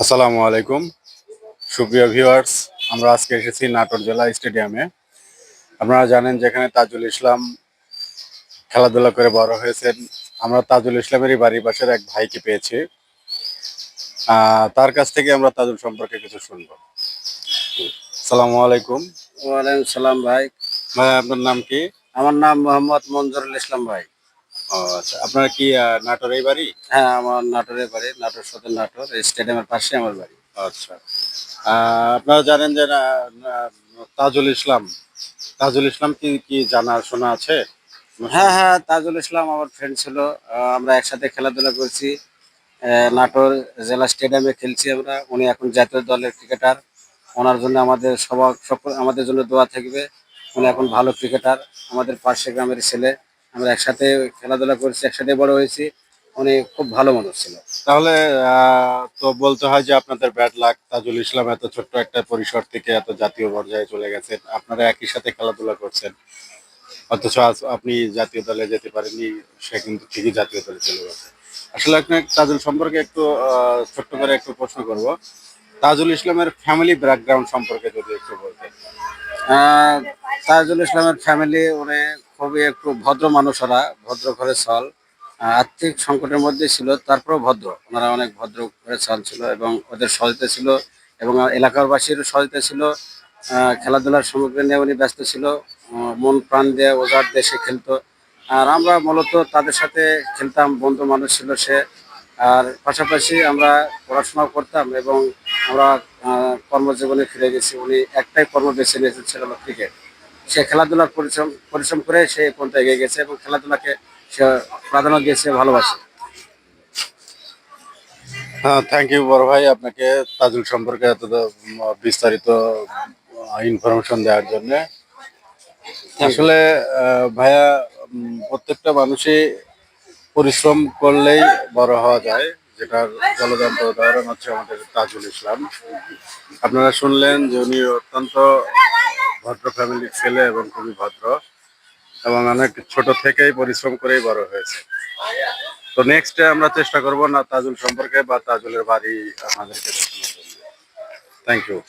আসসালামু আলাইকুম সুপ্রিয় ভিউয়ার্স। আমরা আজকে এসেছি নাটোর জেলা স্টেডিয়ামে। আপনারা জানেন যেখানে তাজুল ইসলাম খেলাধুলা করে বড় হয়েছেন। আমরা তাজুল ইসলামেরই বাড়ির পাশের এক ভাইকে পেয়েছি। তার কাছ থেকে আমরা তাজুল সম্পর্কে কিছু শুনবো। আসসালামু আলাইকুম। ওয়ালাইকুম সালাম ভাই। ভাই, আপনার নাম কি? আমার নাম মোহাম্মদ মঞ্জুরুল ইসলাম ভাই। ও আচ্ছা, আপনার কি নাটোরেই বাড়ি? হ্যাঁ, আমার নাটোরের বাড়ি, নাটোর সদর নাটোর স্টেডিয়ামের পাশে আমার বাড়ি। আচ্ছা, আপনারা জানেন যে তাজুল ইসলাম তাজুল ইসলাম কি কি জানাশোনা আছে? হ্যাঁ হ্যাঁ, তাজুল ইসলাম আমার ফ্রেন্ড ছিল। আমরা একসাথে খেলাধুলা করছি। নাটোর জেলা স্টেডিয়ামে খেলছি আমরা। উনি এখন জাতীয় দলের ক্রিকেটার। ওনার জন্য আমাদের সকল আমাদের জন্য দোয়া থাকবে। উনি এখন ভালো ক্রিকেটার, আমাদের পাশে গ্রামের ছেলে। আমরা একসাথে খেলাধুলা করছি, একসাথে বড় হয়েছি। উনি খুব ভালো মানুষ ছিল। তাহলে তো বলতে হয় যে আপনাদের ব্যাড লাক, তাজুল ইসলাম এত ছোট্ট একটা পরিসর থেকে এত জাতীয় পর্যায়ে চলে গেছেন, আপনারা একই সাথে খেলাধুলা করছেন, অথচ আজ আপনি জাতীয় দলে যেতে পারেননি, সে কিন্তু ঠিকই জাতীয় দলে চলে গেছে। আসলে আপনি তাজুল সম্পর্কে একটু ছোট্ট করে একটু প্রশ্ন করব। তাজুল ইসলামের ফ্যামিলি ব্যাকগ্রাউন্ড সম্পর্কে যদি একটু বলতেন। আহ, তাজুল ইসলামের ফ্যামিলি উনি খুবই একটু ভদ্র মানুষ, ওরা ভদ্র ঘরে চল। আর্থিক সংকটের মধ্যে ছিল, তারপরেও ভদ্র। ওনারা অনেক ভদ্র ঘরে চল ছিল এবং ওদের সহযোগিতা ছিল এবং এলাকাবাসীর সহযোগিতা ছিল। খেলাধুলার সামগ্রী নিয়ে উনি ব্যস্ত ছিল। মন প্রাণ দিয়ে ওজার দেশে খেলতো। আর আমরা মূলত তাদের সাথে খেলতাম, বন্ধু মানুষ ছিল সে। আর পাশাপাশি আমরা পড়াশোনা করতাম এবং আমরা কর্মজীবনে ফিরে গেছি। উনি একটাই কর্ম বেছে নিয়েছেন, সেটা হলো ক্রিকেট। সে খেলাধুলার পরিশ্রম পরিশ্রম করে সে এই পর্যন্ত এগিয়ে গেছে এবং খেলাধুলাকে সে প্রাধান্য দিয়েছে, ভালোবাসে। হ্যাঁ, থ্যাংক ইউ বড় ভাই, আপনাকে তাজুল সম্পর্কে এত বিস্তারিত ইনফরমেশন দেওয়ার জন্য। আসলে ভাইয়া, প্রত্যেকটা মানুষই পরিশ্রম করলেই বড় হওয়া যায়, যেটার জলজান্ত উদাহরণ হচ্ছে আমাদের তাজুল ইসলাম। আপনারা শুনলেন যে উনি অত্যন্ত ভদ্র ফ্যামিলির ছেলে এবং খুবই ভদ্র, এবং অনেক ছোট থেকেই পরিশ্রম করেই বড় হয়েছে। তো নেক্সটে আমরা চেষ্টা করব না তাজুল সম্পর্কে বা তাজুলের বাড়ি আপনাদেরকে দেখানোর জন্য। Thank you.